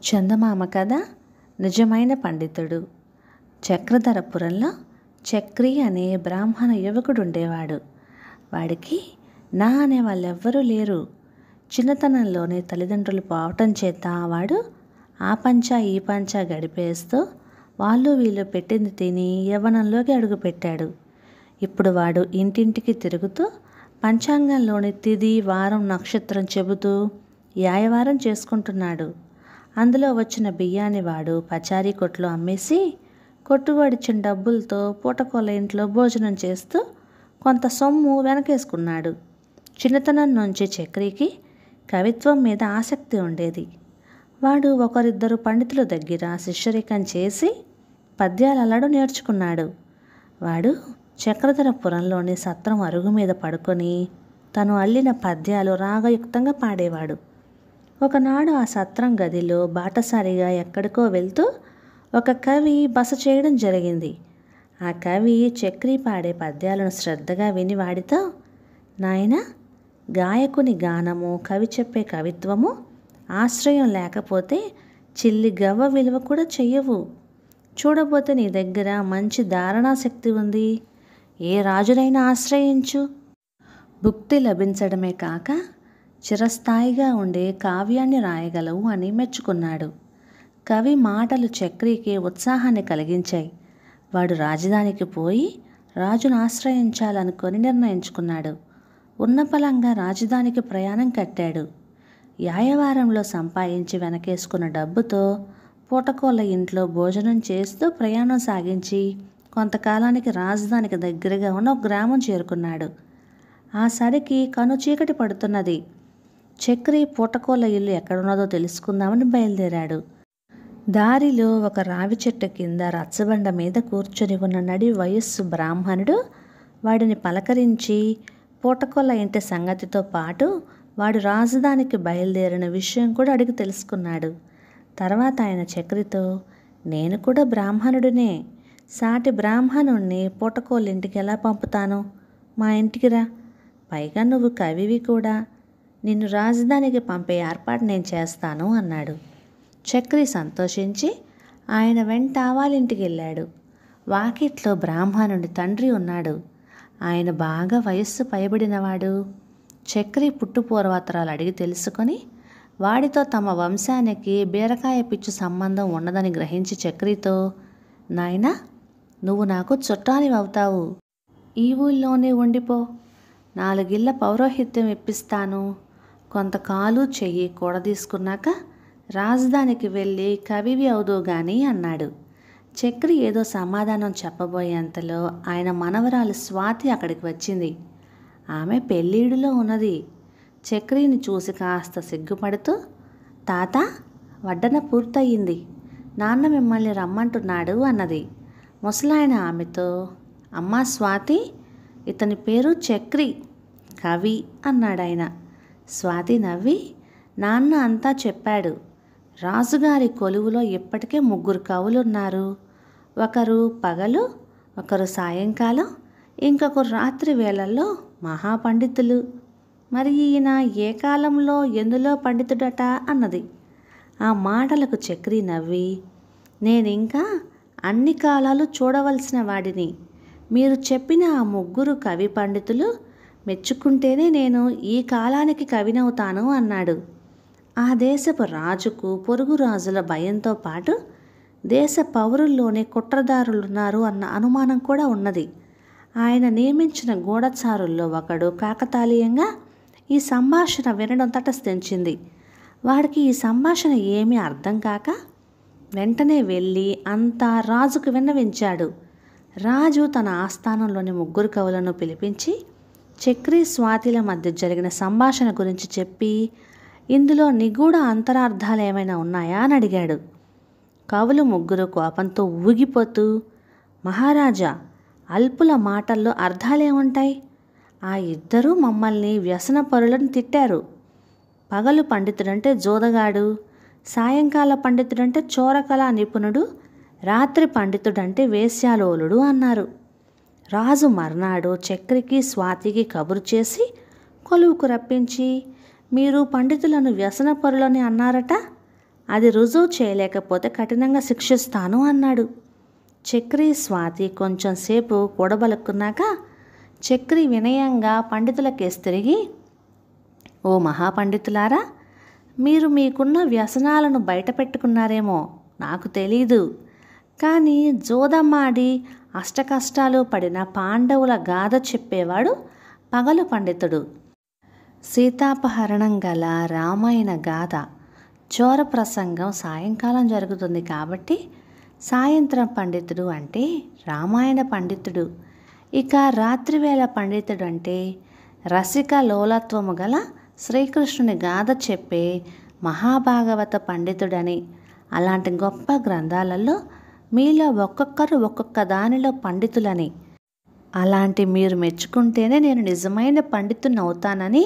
చందమామ కథ నిజమైన పండితుడు. చక్రధరపురంలో చక్రి అనే బ్రాహ్మణ యువకుడు ఉండేవాడు. వాడికి నా అనే వాళ్ళెవ్వరూ లేరు. చిన్నతనంలోనే తల్లిదండ్రులు పోవటం చేత వాడు ఆ పంచా ఈ పంచా గడిపేస్తూ వాళ్ళు వీళ్ళు పెట్టింది తిని యవ్వనంలోకి అడుగుపెట్టాడు. ఇప్పుడు వాడు ఇంటింటికి తిరుగుతూ పంచాంగంలోని తిథి వారం నక్షత్రం చెబుతూ యాయవారం చేసుకుంటున్నాడు. అందులో వచ్చిన బియ్యాన్ని వాడు పచారీ కొట్లో అమ్మేసి కొట్టువాడిచ్చిన డబ్బులతో పూటకోళ్ళ ఇంట్లో భోజనం చేస్తూ కొంత సొమ్ము వెనకేసుకున్నాడు. చిన్నతనం నుంచి చక్రికి కవిత్వం మీద ఆసక్తి ఉండేది. వాడు ఒకరిద్దరు పండితుల దగ్గర శిష్యరికం చేసి పద్యాలు అల్లడం నేర్చుకున్నాడు. వాడు చక్రధరపురంలోని సత్రం అరుగు మీద పడుకొని తను అల్లిన పద్యాలు రాగయుక్తంగా పాడేవాడు. ఒకనాడు ఆ సత్రం గదిలో బాటసారిగా ఎక్కడికో వెళ్తూ ఒక కవి బస చేయడం జరిగింది. ఆ కవి చక్రి పాడే పద్యాలను శ్రద్ధగా విని వాడితో, నాయనా, గాయకుని గానము, కవి చెప్పే కవిత్వము ఆశ్రయం లేకపోతే చిల్లి గవ్వ విలువ కూడా చెయ్యవు. చూడబోతే నీ దగ్గర మంచి ధారణాశక్తి ఉంది. ఏ రాజునైనా ఆశ్రయించు. భుక్తి లభించడమే కాక చిరస్థాయిగా ఉండే కావ్యాన్ని రాయగలవు అని మెచ్చుకున్నాడు. కవి మాటలు చక్రికి ఉత్సాహాన్ని కలిగించాయి. వాడు రాజధానికి పోయి రాజును ఆశ్రయించాలనుకొని నిర్ణయించుకున్నాడు. ఉన్నపలంగా రాజధానికి ప్రయాణం కట్టాడు. యాయవారంలో సంపాదించి వెనకేసుకున్న డబ్బుతో పూటకోళ్ళ ఇంట్లో భోజనం చేస్తూ ప్రయాణం సాగించి కొంతకాలానికి రాజధానికి దగ్గరగా ఉన్న ఒక గ్రామం చేరుకున్నాడు. ఆ సరికి కనుచీకటి పడుతున్నది. చక్రి పూటకోళ్ళ ఇల్లు ఎక్కడున్నదో తెలుసుకుందామని బయలుదేరాడు. దారిలో ఒక రావి చెట్టు కింద రచ్చబండ మీద కూర్చొని ఉన్న నడి వయస్సు బ్రాహ్మణుడు వాడిని పలకరించి పూటకోళ్ళ ఇంటి సంగతితో పాటు వాడు రాజధానికి బయలుదేరిన విషయం కూడా అడిగి తెలుసుకున్నాడు. తర్వాత ఆయన చక్రితో, నేను కూడా బ్రాహ్మణుడినే. సాటి బ్రాహ్మణుణ్ణి పూటకోళ్ళ ఇంటికి ఎలా పంపుతాను? మా ఇంటికి రా. పైగా నువ్వు కవివి కూడా. నిన్ను రాజధానికి పంపే ఏర్పాటు నేను చేస్తాను అన్నాడు. చక్రి సంతోషించి ఆయన వెంట వాళ్ళింటికి వెళ్ళాడు. వాకిట్లో బ్రాహ్మణుడి తండ్రి ఉన్నాడు. ఆయన బాగా వయస్సు పైబడినవాడు. చక్రి పుట్టుపూర్వోత్తరాలు అడిగి తెలుసుకొని వాడితో తమ వంశానికి బీరకాయ పిచ్చు సంబంధం ఉన్నదని గ్రహించి చక్రితో, నాయనా, నువ్వు నాకు చుట్టానివి అవుతావు. ఈ ఊళ్ళోనే ఉండిపో. 4 ఇళ్ళ పౌరోహిత్యం ఇప్పిస్తాను. కొంత కాలు చెయ్యి కూడదీసుకున్నాక రాజధానికి వెళ్ళి కవివి అవుదు గాని అన్నాడు. చక్రి ఏదో సమాధానం చెప్పబోయేంతలో ఆయన మనవరాలు స్వాతి అక్కడికి వచ్చింది. ఆమె పెళ్ళీడులో ఉన్నది. చక్రిని చూసి కాస్త సిగ్గుపడుతూ, తాత, వడ్డన పూర్తయింది. నాన్న మిమ్మల్ని రమ్మంటున్నాడు అన్నది. ముసలాయన ఆమెతో, అమ్మా స్వాతి, ఇతని పేరు చక్రి, కవి అన్నాడాయన. స్వాతి నవ్వి, నాన్న అంతా చెప్పాడు. రాజుగారి కొలువులో ఇప్పటికే 3 కవులున్నారు. ఒకరు పగలు, ఒకరు సాయంకాలం, ఇంకొకరు రాత్రి వేళల్లో మహాపండితులు. మరి ఈయన ఏ కాలంలో ఎందులో పండితుడట అన్నది. ఆ మాటలకు చక్రి నవ్వి, నేనింకా అన్ని కాలాలు చూడవలసిన వాడిని. మీరు చెప్పిన ఆ 3 కవి పండితులు మెచ్చుకుంటేనే నేను ఈ కాలానికి కవినవుతాను అన్నాడు. ఆ దేశపు రాజుకు పొరుగు రాజుల భయంతో పాటు దేశ పౌరుల్లోనే కుట్రదారులున్నారు అన్న అనుమానం కూడా ఉన్నది. ఆయన నియమించిన గూఢచారుల్లో ఒకడు కాకతాళీయంగా ఈ సంభాషణ వినడం తటస్థించింది. వాడికి ఈ సంభాషణ ఏమీ అర్థం కాక వెంటనే వెళ్ళి అంతా రాజుకు విన్నవించాడు. రాజు తన ఆస్థానంలోని 3 కవులను పిలిపించి చక్రి స్వాతిల మధ్య జరిగిన సంభాషణ గురించి చెప్పి ఇందులో నిగూఢ అంతరార్థాలు ఏమైనా ఉన్నాయా అని అడిగాడు. కవులు 3 కోపంతో ఊగిపోతూ, మహారాజా, అల్పుల మాటల్లో అర్థాలేముంటాయి? ఆ ఇద్దరూ మమ్మల్ని వ్యసనపరులను తిట్టారు. పగలు పండితుడంటే జోదగాడు, సాయంకాల పండితుడంటే చోరకళా నిపుణుడు, రాత్రి పండితుడంటే వేశ్యాలోలుడు అన్నారు. రాజు మర్నాడు చక్రికి స్వాతికి కబురు చేసి కొలువుకు రప్పించి, మీరు పండితులను వ్యసనపరులని అన్నారట. అది రుజువు చేయలేకపోతే కఠినంగా శిక్షిస్తాను అన్నాడు. చక్రి స్వాతి కొంచెం సేపు కూడబలుక్కున్నాక చక్రి వినయంగా పండితుల కేసు తిరిగి, ఓ మహాపండితులారా, మీరు మీకున్న వ్యసనాలను బయట పెట్టుకున్నారేమో నాకు తెలీదు, కానీ జోదమ్మాడి అష్టకష్టాలు పడిన పాండవుల గాథ చెప్పేవాడు పగలు పండితుడు. సీతాపహరణం గల రామాయణ గాథ చోర ప్రసంగం సాయంకాలం జరుగుతుంది కాబట్టి సాయంత్రం పండితుడు అంటే రామాయణ పండితుడు. ఇక రాత్రివేళ పండితుడు అంటే రసిక లోలత్వము గల శ్రీకృష్ణుని గాథ చెప్పే మహాభాగవత పండితుడని. అలాంటి గొప్ప గ్రంథాలలో మీలో ఒక్కొక్కరు ఒక్కొక్క దానిలో పండితులని. అలాంటి మీరు మెచ్చుకుంటేనే నేను నిజమైన పండితుని అవుతానని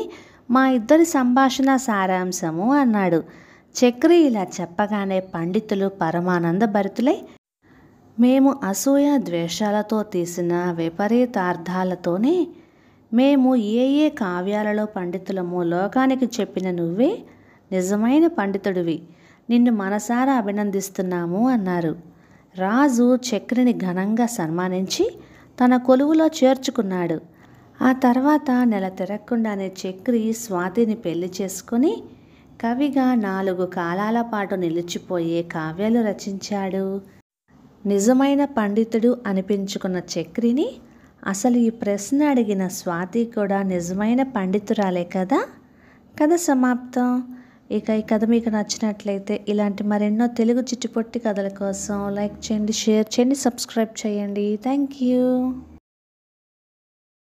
మా ఇద్దరి సంభాషణ సారాంశము అన్నాడు. చక్రి ఇలా చెప్పగానే పండితులు పరమానంద భరితులై, మేము అసూయ ద్వేషాలతో తీసిన విపరీతార్థాలతోనే మేము ఏ కావ్యాలలో పండితులమో లోకానికి చెప్పిన నువ్వే నిజమైన పండితుడివి, నిన్ను మనసారా అభినందిస్తున్నాము అన్నారు. రాజు చక్రిని ఘనంగా సన్మానించి తన కొలువులో చేర్చుకున్నాడు. ఆ తర్వాత నెల తిరగకుండానే చక్రి స్వాతిని పెళ్లి చేసుకుని కవిగా 4 కాలాల పాటు నిలిచిపోయే కావ్యాలు రచించాడు. నిజమైన పండితుడు అనిపించుకున్న చక్రిని అసలు ఈ ప్రశ్న అడిగిన స్వాతి కూడా నిజమైన పండితురాలే కదా. కథ సమాప్తం. ఇక ఈ కథ మీకు నచ్చినట్లయితే ఇలాంటి మరెన్నో తెలుగు చిట్టుపొట్టి కథల కోసం లైక్ చేయండి, షేర్ చేయండి, సబ్స్క్రైబ్ చేయండి. Thank you.